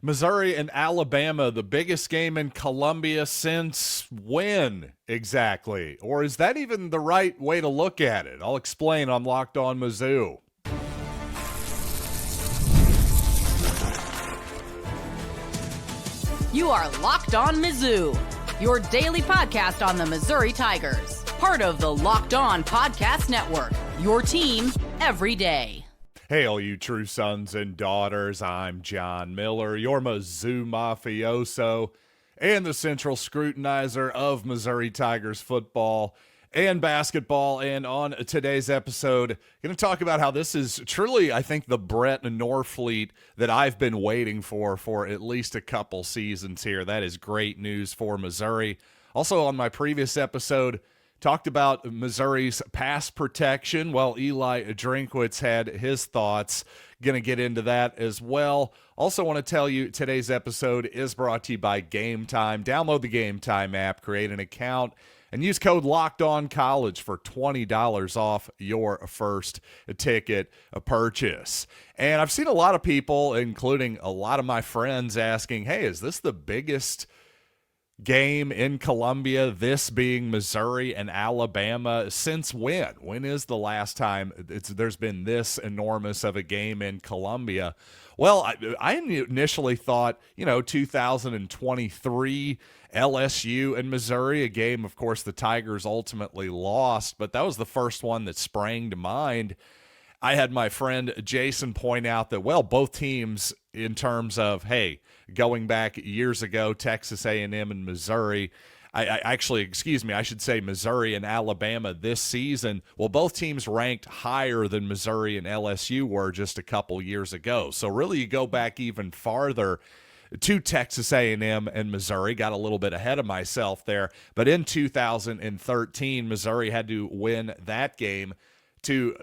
Missouri and Alabama, the biggest game in Columbia since when exactly? Or is that even the right way to look at it? I'll explain on Locked On Mizzou. You are Locked On Mizzou, your daily podcast on the Missouri Tigers. Part of the Locked On Podcast Network, your team every day. Hey, all you true sons and daughters, I'm John Miller, your Mizzou mafioso and the central scrutinizer of Missouri Tigers football and basketball. And on today's episode, going to talk about how this is truly, I think, the Brett Norfleet that I've been waiting for at least a couple seasons here. That is great news for Missouri. Also, on my previous episode, talked about Missouri's pass protection. Well, Eli Drinkwitz had his thoughts. Going to get into that as well. Also want to tell you today's episode is brought to you by Gametime. Download the Gametime app, create an account, and use code LOCKEDONCollege for $20 off your first ticket purchase. And I've seen a lot of people, including a lot of my friends, asking, hey, is this the biggest game in Columbia, this being Missouri and Alabama, since when? When is the last time there's been this enormous of a game in Columbia? Well, I initially thought, 2023 LSU and Missouri, a game, of course, the Tigers ultimately lost, but that was the first one that sprang to mind. I had my friend Jason point out that, well, both teams, in terms of, hey, going back years ago, Texas A&M and Missouri, I should say Missouri and Alabama this season, well, both teams ranked higher than Missouri and LSU were just a couple years ago. So really you go back even farther to Texas A&M and Missouri. Got a little bit ahead of myself there. But in 2013, Missouri had to win that game to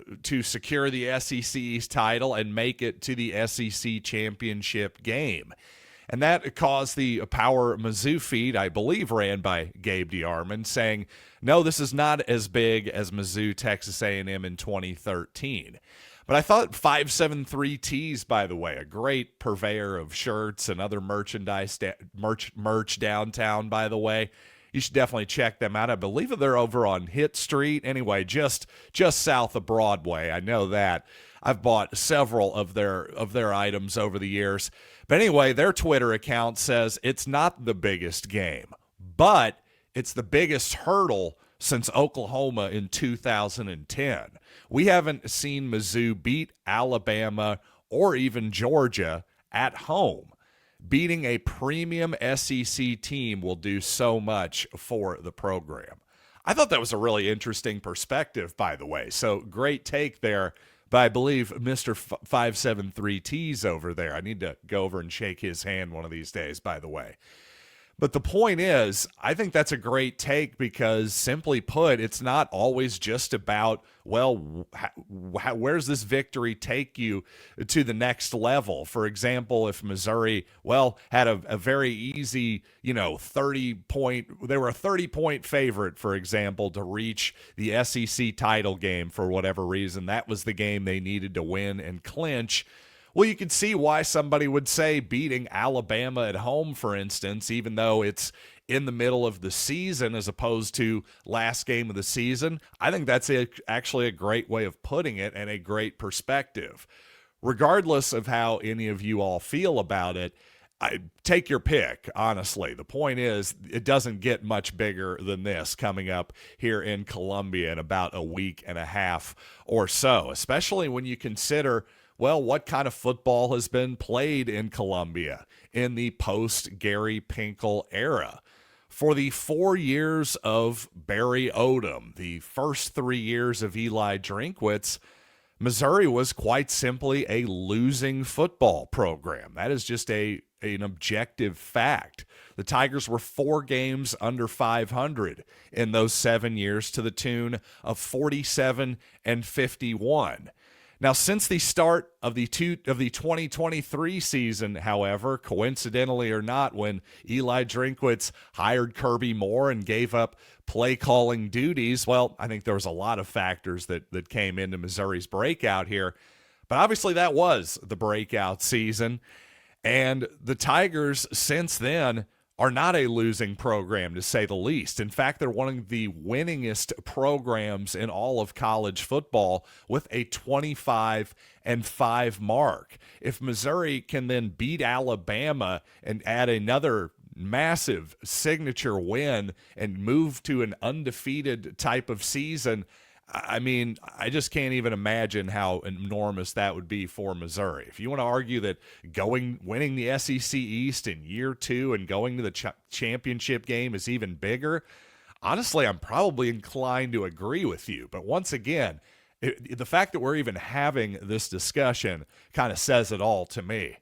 secure the SEC's title and make it to the SEC championship game. And that caused the Power Mizzou feed, I believe ran by Gabe DeArmond, saying, no, this is not as big as Mizzou, Texas A&M in 2013. But I thought 573 Tees, by the way, a great purveyor of shirts and other merchandise, merch downtown, by the way. You should definitely check them out. I believe they're over on Hit Street. Anyway, just south of Broadway. I know that. I've bought several of their items over the years. But anyway, their Twitter account says it's not the biggest game, but it's the biggest hurdle since Oklahoma in 2010. We haven't seen Mizzou beat Alabama or even Georgia at home. Beating a premium SEC team will do so much for the program. I thought that was a really interesting perspective, by the way. So great take there by, I believe, Mr. 573 T's over there. I need to go over and shake his hand one of these days, by the way. But the point is, I think that's a great take because, simply put, it's not always just about, well, where's this victory take you to the next level? For example, if Missouri, well, had a very easy, 30-point, they were a 30-point favorite, for example, to reach the SEC title game for whatever reason. That was the game they needed to win and clinch. Well, you can see why somebody would say beating Alabama at home, for instance, even though it's in the middle of the season as opposed to last game of the season. I think that's actually a great way of putting it and a great perspective. Regardless of how any of you all feel about it, take your pick, honestly. The point is, it doesn't get much bigger than this coming up here in Columbia in about a week and a half or so, especially when you consider, well, what kind of football has been played in Columbia in the post-Gary Pinkel era? For the 4 years of Barry Odom, the first 3 years of Eli Drinkwitz, Missouri was quite simply a losing football program. That is just an objective fact. The Tigers were 4 games under 500 in those 7 years to the tune of 47-51. Now, since the start of the 2023 season, however, coincidentally or not, when Eli Drinkwitz hired Kirby Moore and gave up play-calling duties, well, I think there was a lot of factors that came into Missouri's breakout here. But obviously that was the breakout season. And the Tigers, since then, are not a losing program, to say the least. In fact, they're one of the winningest programs in all of college football with a 25-5 mark. If Missouri can then beat Alabama and add another massive signature win and move to an undefeated type of season, I mean, I just can't even imagine how enormous that would be for Missouri. If you want to argue that winning the SEC East in year 2 and going to the championship game is even bigger, honestly, I'm probably inclined to agree with you. But once again, the fact that we're even having this discussion kind of says it all to me.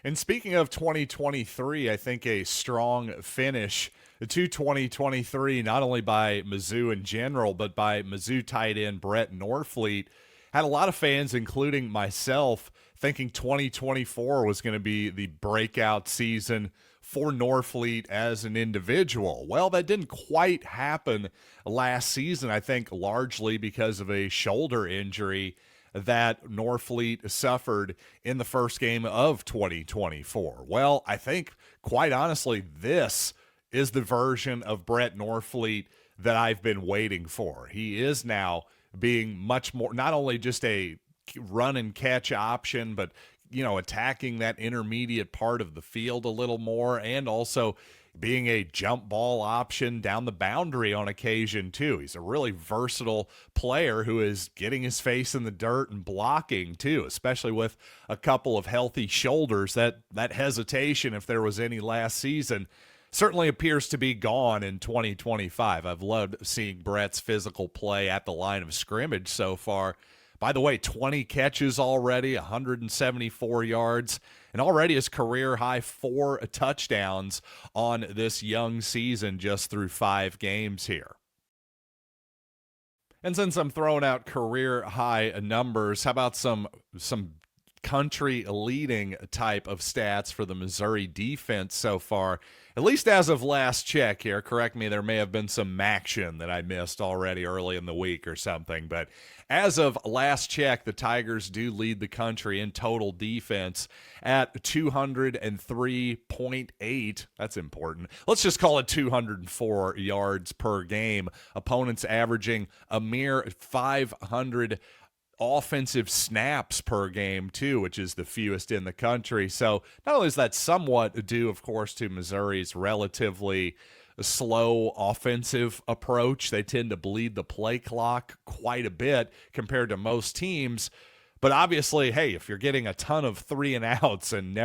And speaking of 2023, I think a strong finish to 2023, not only by Mizzou in general, but by Mizzou tight end Brett Norfleet, had a lot of fans, including myself, thinking 2024 was going to be the breakout season for Norfleet as an individual. Well, that didn't quite happen last season, I think largely because of a shoulder injury that Norfleet suffered in the first game of 2024. Well, I think, quite honestly, this is the version of Brett Norfleet that I've been waiting for. He is now being much more, not only just a run and catch option, but, attacking that intermediate part of the field a little more, and also being a jump ball option down the boundary on occasion too. He's a really versatile player who is getting his face in the dirt and blocking too, especially with a couple of healthy shoulders. That hesitation, if there was any last season, certainly appears to be gone in 2025. I've loved seeing Brett's physical play at the line of scrimmage so far. By the way, 20 catches already, 174 yards, and already his career-high 4 touchdowns on this young season just through 5 games here. And since I'm throwing out career-high numbers, how about some country-leading type of stats for the Missouri defense so far? At least as of last check here, correct me, there may have been some action that I missed already early in the week or something, but as of last check, the Tigers do lead the country in total defense at 203.8. That's important. Let's just call it 204 yards per game. Opponents averaging a mere 500 offensive snaps per game too, which is the fewest in the country. So not only is that somewhat due, of course, to Missouri's relatively slow offensive approach, they tend to bleed the play clock quite a bit compared to most teams. But obviously, hey, if you're getting a ton of 3 and outs and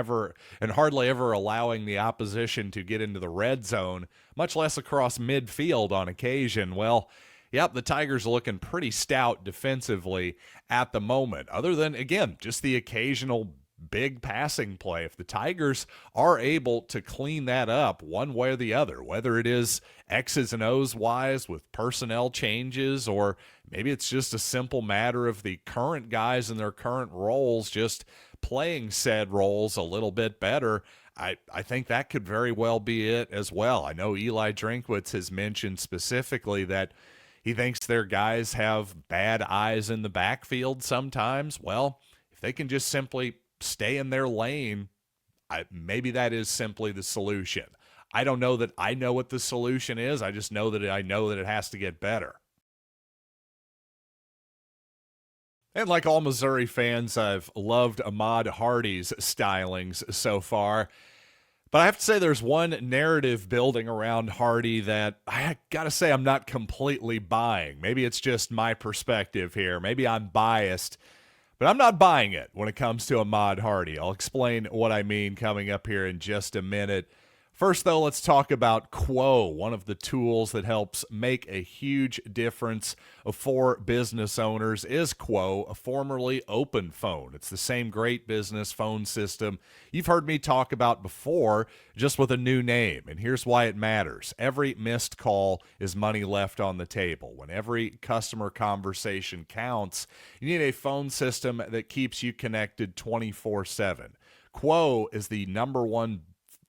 hardly ever allowing the opposition to get into the red zone, much less across midfield on occasion, well, yep, the Tigers are looking pretty stout defensively at the moment, other than, again, just the occasional big passing play. If the Tigers are able to clean that up one way or the other, whether it is X's and O's wise with personnel changes, or maybe it's just a simple matter of the current guys in their current roles just playing said roles a little bit better, I think that could very well be it as well. I know Eli Drinkwitz has mentioned specifically that he thinks their guys have bad eyes in the backfield sometimes. Well, if they can just simply stay in their lane, maybe that is simply the solution. I don't know that I know what the solution is. I just know that it has to get better. And like all Missouri fans, I've loved Ahmad Hardy's stylings so far. But I have to say there's one narrative building around Hardy that I got to say I'm not completely buying. Maybe it's just my perspective here. Maybe I'm biased, but I'm not buying it when it comes to Ahmad Hardy. I'll explain what I mean coming up here in just a minute. First, though, let's talk about Quo, one of the tools that helps make a huge difference for business owners is Quo, formerly Open Phone. It's the same great business phone system you've heard me talk about before, just with a new name. And here's why it matters. Every missed call is money left on the table. When every customer conversation counts, you need a phone system that keeps you connected 24/7. Quo is the #1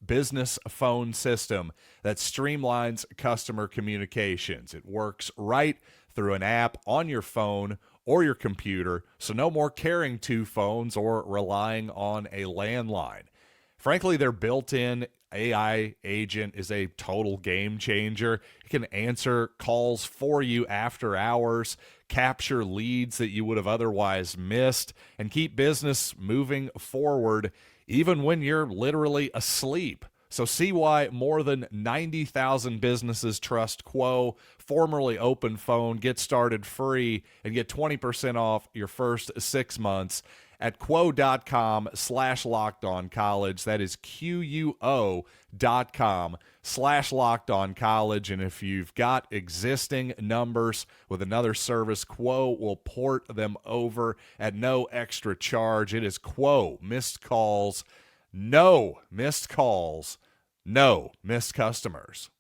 business phone system that streamlines customer communications. It works right through an app on your phone or your computer, so no more carrying two phones or relying on a landline. Frankly, their built-in AI agent is a total game changer. It can answer calls for you after hours, capture leads that you would have otherwise missed, and keep business moving forward even when you're literally asleep. So see why more than 90,000 businesses trust Quo, formerly OpenPhone. Get started free and get 20% off your first 6 months at quo.com/lockedoncollege. That is quo.com/lockedoncollege. And if you've got existing numbers with another service, Quo will port them over at no extra charge. It is Quo. Missed calls, no missed calls, no missed customers.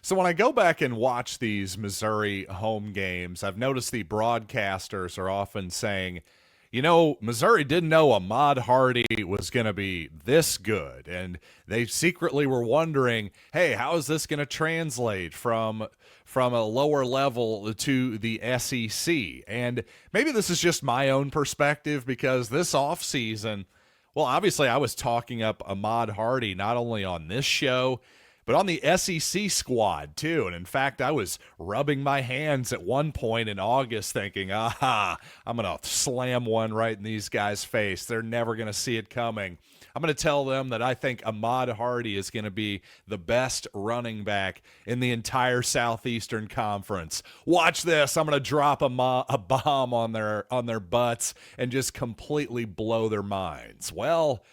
So when I go back and watch these Missouri home games, I've noticed the broadcasters are often saying, you know, Missouri didn't know Ahmad Hardy was going to be this good. And they secretly were wondering, hey, how is this going to translate from a lower level to the SEC? And maybe this is just my own perspective, because this offseason, well, obviously I was talking up Ahmad Hardy not only on this show, but on the SEC squad too. And in fact, I was rubbing my hands at one point in August thinking, I'm going to slam one right in these guys' face. They're never going to see it coming. I'm going to tell them that I think Ahmad Hardy is going to be the best running back in the entire Southeastern Conference. Watch this. I'm going to drop a bomb on their butts and just completely blow their minds. Well,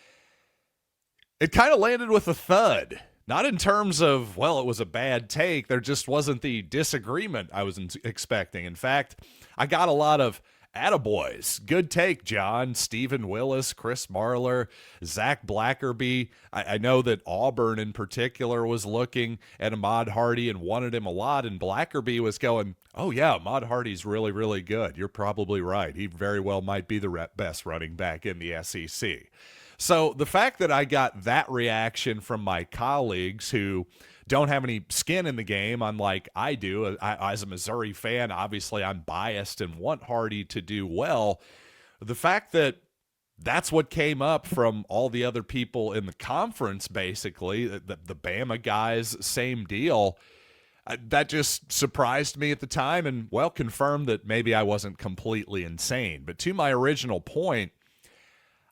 it kind of landed with a thud. Not in terms of, well, it was a bad take. There just wasn't the disagreement I was expecting. In fact, I got a lot of attaboys. Good take, John. Stephen Willis, Chris Marler, Zach Blackerby. I know that Auburn in particular was looking at Ahmad Hardy and wanted him a lot, and Blackerby was going, oh yeah, Ahmad Hardy's really, really good. You're probably right. He very well might be the best running back in the SEC. So the fact that I got that reaction from my colleagues who don't have any skin in the game, unlike I do, as a Missouri fan, obviously I'm biased and want Hardy to do well. The fact that that's what came up from all the other people in the conference, basically, the Bama guys, same deal, that just surprised me at the time and, well, confirmed that maybe I wasn't completely insane. But to my original point,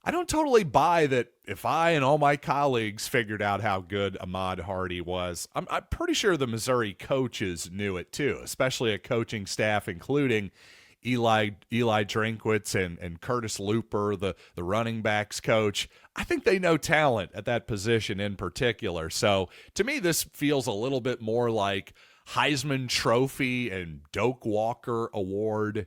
I don't totally buy that if I and all my colleagues figured out how good Ahmad Hardy was. I'm pretty sure the Missouri coaches knew it too, especially a coaching staff including Eli Drinkwitz and Curtis Looper, the running backs coach. I think they know talent at that position in particular. So to me, this feels a little bit more like Heisman Trophy and Doak Walker Award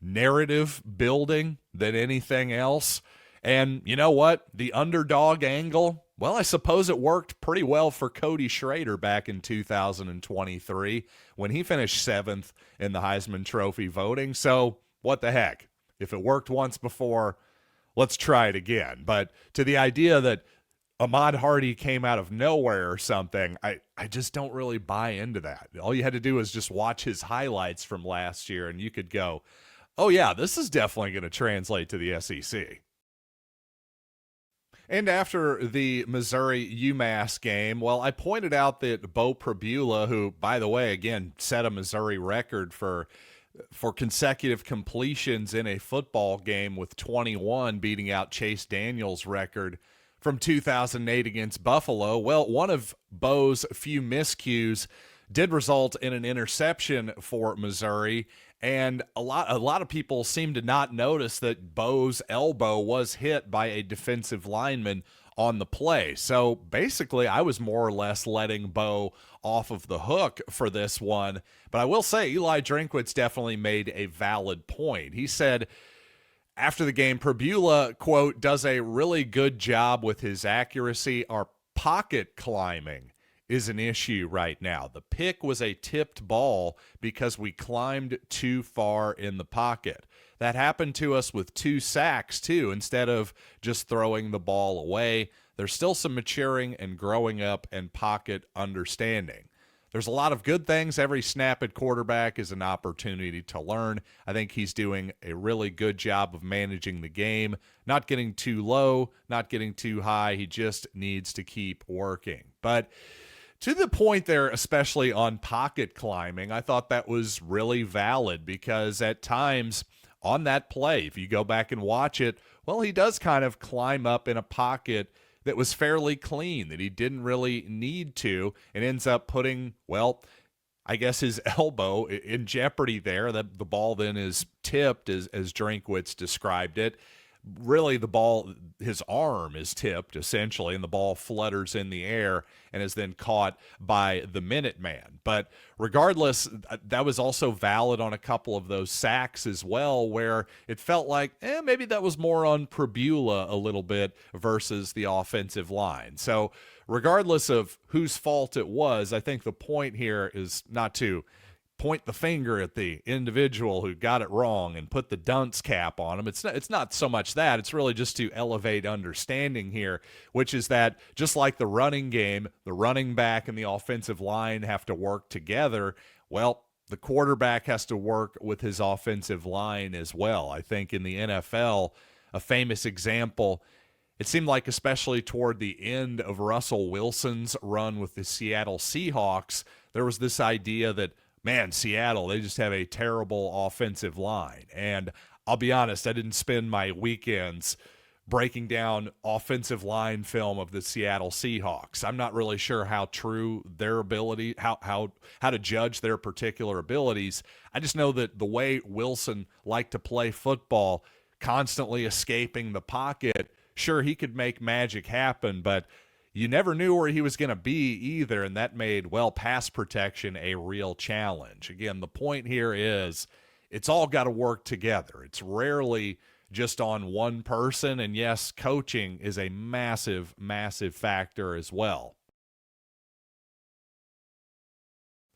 narrative building than anything else. And you know what? The underdog angle, well, I suppose it worked pretty well for Cody Schrader back in 2023 when he finished 7th in the Heisman Trophy voting. So what the heck? If it worked once before, let's try it again. But to the idea that Ahmad Hardy came out of nowhere or something, I just don't really buy into that. All you had to do is just watch his highlights from last year and you could go, oh yeah, this is definitely going to translate to the SEC. And after the Missouri-UMass game, well, I pointed out that Bo Prabula, who, by the way, again, set a Missouri record for consecutive completions in a football game with 21, beating out Chase Daniel's record from 2008 against Buffalo. Well, one of Bo's few miscues did result in an interception for Missouri, and a lot of people seem to not notice that Bo's elbow was hit by a defensive lineman on the play. So basically, I was more or less letting Bo off of the hook for this one. But I will say Eli Drinkwitz definitely made a valid point. He said after the game, Prabula, quote, does a really good job with his accuracy. Our pocket climbing is an issue right now. The pick was a tipped ball because we climbed too far in the pocket. That happened to us with 2 sacks too, instead of just throwing the ball away. There's still some maturing and growing up and pocket understanding. there's a lot of good things. Every snap at quarterback is an opportunity to learn. I think he's doing a really good job of managing the game, not getting too low, not getting too high. He just needs to keep working. But to the point there, especially on pocket climbing, I thought that was really valid because at times on that play, if you go back and watch it, well, he does kind of climb up in a pocket that was fairly clean, that he didn't really need to, and ends up putting, well, I guess his elbow in jeopardy there. That the ball then is tipped, as Drinkwitz described it. Really, the ball, his arm is tipped, essentially, and the ball flutters in the air and is then caught by the Minuteman. But regardless, that was also valid on a couple of those sacks as well, where it felt like maybe that was more on Pribula a little bit versus the offensive line. So regardless of whose fault it was, I think the point here is not to point the finger at the individual who got it wrong and put the dunce cap on him. It's not so much that. It's really just to elevate understanding here, which is that just like the running game, the running back and the offensive line have to work together. Well, the quarterback has to work with his offensive line as well. I think in the NFL, a famous example, it seemed like especially toward the end of Russell Wilson's run with the Seattle Seahawks, there was this idea that, man, Seattle, they just have a terrible offensive line. And I'll be honest, I didn't spend my weekends breaking down offensive line film of the Seattle Seahawks. I'm not really sure how true their ability, how to judge their particular abilities. I just know that the way Wilson liked to play football, constantly escaping the pocket, sure, he could make magic happen, but you never knew where he was going to be either, and that made, well, pass protection a real challenge. Again, the point here is it's all got to work together. It's rarely just on one person, and yes, coaching is a massive, massive factor as well.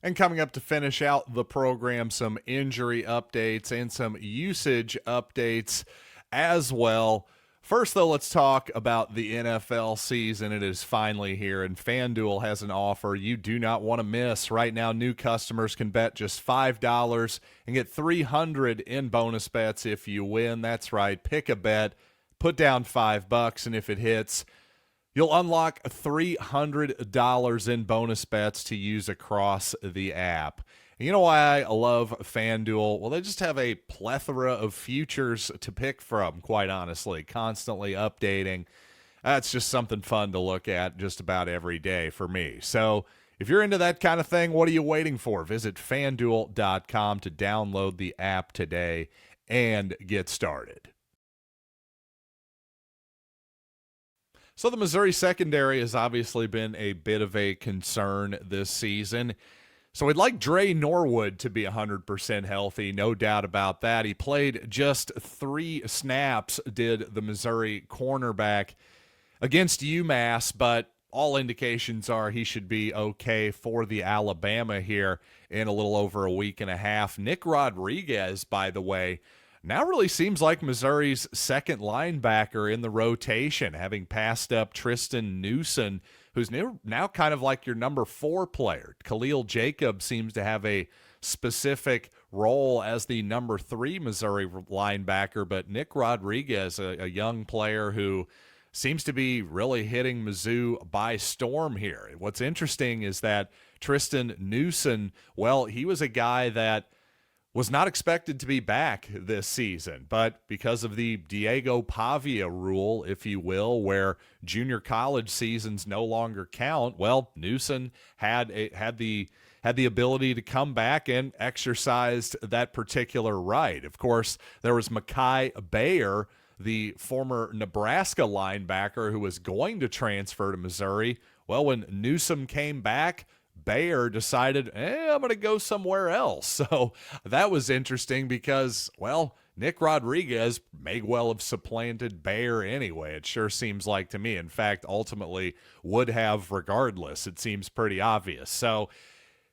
And coming up to finish out the program, some injury updates and some usage updates as well. First, though, let's talk about the NFL season. It is finally here, and FanDuel has an offer you do not want to miss. Right now, new customers can bet just $5 and get $300 in bonus bets if you win. That's right. Pick a bet, put down $5, and if it hits, you'll unlock $300 in bonus bets to use across the app. You know why I love FanDuel? Well, they just have a plethora of futures to pick from, quite honestly, constantly updating. That's just something fun to look at just about every day for me. So if you're into that kind of thing, what are you waiting for? Visit FanDuel.com to download the app today and get started. So the Missouri secondary has obviously been a bit of a concern this season. So we'd like Dre Norwood to be 100% healthy, no doubt about that. He played just 3 snaps, did the Missouri cornerback against UMass, but all indications are he should be okay for the Alabama here in a little over a week and a half. Nick Rodriguez, by the way, now really seems like Missouri's second linebacker in the rotation, having passed up Tristan Newson, who's now kind of like your number 4 player. Khalil Jacobs seems to have a specific role as the number 3 Missouri linebacker, but Nick Rodriguez, a young player who seems to be really hitting Mizzou by storm here. What's interesting is that Tristan Newson, well, he was a guy that was not expected to be back this season, but because of the Diego Pavia rule, if you will, where junior college seasons no longer count, well, Newson had the ability to come back and exercised that particular right. Of course, there was Mekhi Bayer, the former Nebraska linebacker who was going to transfer to Missouri. Well, when Newsom came back, Bayer decided, I'm going to go somewhere else. So that was interesting because, well, Nick Rodriguez may well have supplanted Bayer anyway. It sure seems like to me. In fact, ultimately would have regardless. It seems pretty obvious. So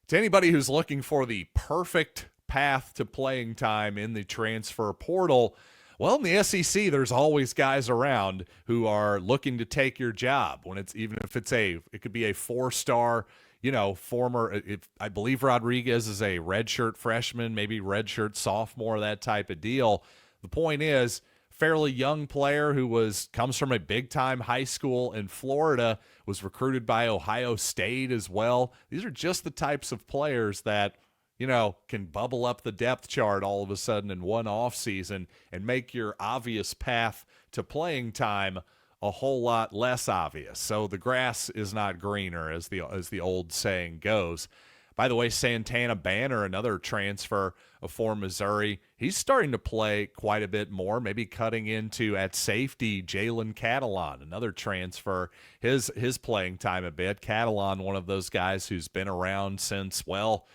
to anybody who's looking for the perfect path to playing time in the transfer portal, well, in the SEC, there's always guys around who are looking to take your job when it's, even if it's it could be a 4-star, I believe Rodriguez is a redshirt freshman, maybe redshirt sophomore, that type of deal. The point is, fairly young player who comes from a big-time high school in Florida, was recruited by Ohio State as well. These are just the types of players that, can bubble up the depth chart all of a sudden in one offseason and make your obvious path to playing time a whole lot less obvious. So the grass is not greener, as the old saying goes. By the way, Santana Banner, another transfer for Missouri, he's starting to play quite a bit more, maybe cutting into at safety Jalen Catalon, another transfer, his playing time a bit. Catalon, one of those guys who's been around since, well,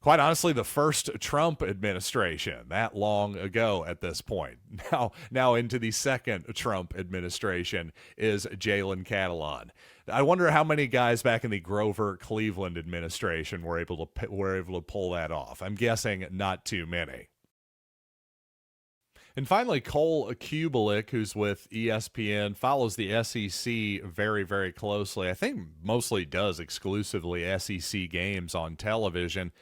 quite honestly, the first Trump administration, that long ago at this point. Now into the second Trump administration is Jalen Catalon. I wonder how many guys back in the Grover Cleveland administration were able to pull that off. I'm guessing not too many. And finally, Cole Kubelik, who's with ESPN, follows the SEC very, very closely. I think mostly does exclusively SEC games on television.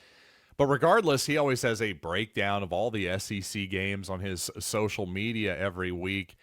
But regardless, he always has a breakdown of all the SEC games on his social media every week.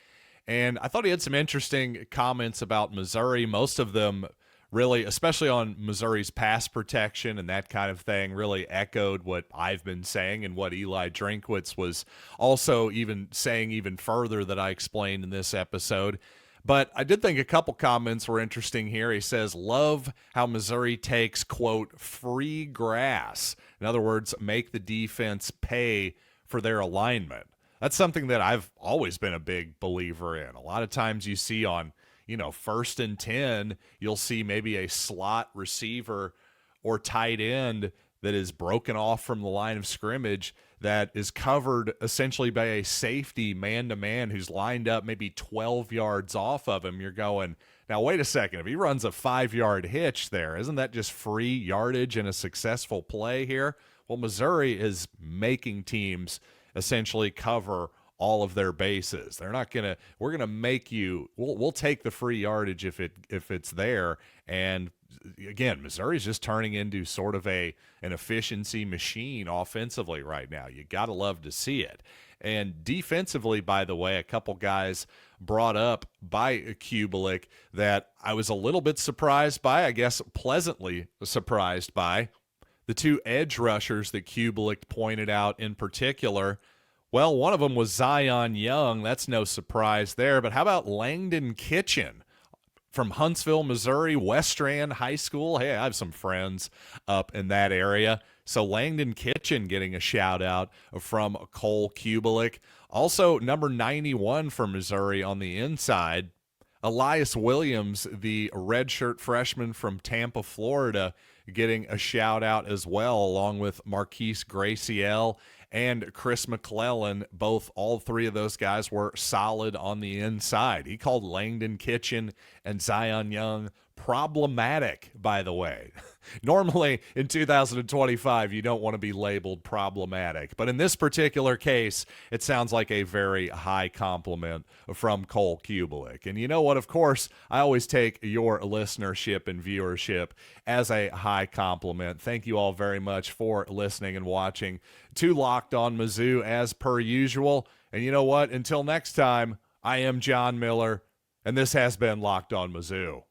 And I thought he had some interesting comments about Missouri. Most of them really, especially on Missouri's pass protection and that kind of thing, really echoed what I've been saying and what Eli Drinkwitz was also even saying even further that I explained in this episode. But I did think a couple comments were interesting here. He says, love how Missouri takes, quote, free grass. In other words, make the defense pay for their alignment. That's something that I've always been a big believer in. A lot of times you see on, 1st and 10, you'll see maybe a slot receiver or tight end that is broken off from the line of scrimmage that is covered essentially by a safety man-to-man who's lined up maybe 12 yards off of him. You're going, now wait a second, if he runs a 5-yard hitch there, isn't that just free yardage and a successful play here? Well, Missouri is making teams essentially cover all of their bases. They're not going to, we're going to make you, we'll take the free yardage if it's there. And again, Missouri's just turning into sort of an efficiency machine offensively right now. You got to love to see it. And defensively, by the way, a couple guys brought up by Kubelik that I was a little bit surprised by, I guess pleasantly surprised by. The two edge rushers that Kubelik pointed out in particular, well, one of them was Zion Young. That's no surprise there. But how about Langdon Kitchen from Huntsville, Missouri, Westran High School? Hey, I have some friends up in that area. So Langdon Kitchen getting a shout out from Cole Kubelik. Also, number 91 for Missouri on the inside, Elias Williams, the redshirt freshman from Tampa, Florida, getting a shout out as well, along with Marquise Graciel and Chris McClellan. All three of those guys were solid on the inside. He called Langdon Kitchen and Zion Young problematic, by the way. Normally, in 2025, you don't want to be labeled problematic. But in this particular case, it sounds like a very high compliment from Cole Kubelik. And you know what? Of course, I always take your listenership and viewership as a high compliment. Thank you all very much for listening and watching to Locked On Mizzou as per usual. And you know what? Until next time, I am John Miller, and this has been Locked On Mizzou.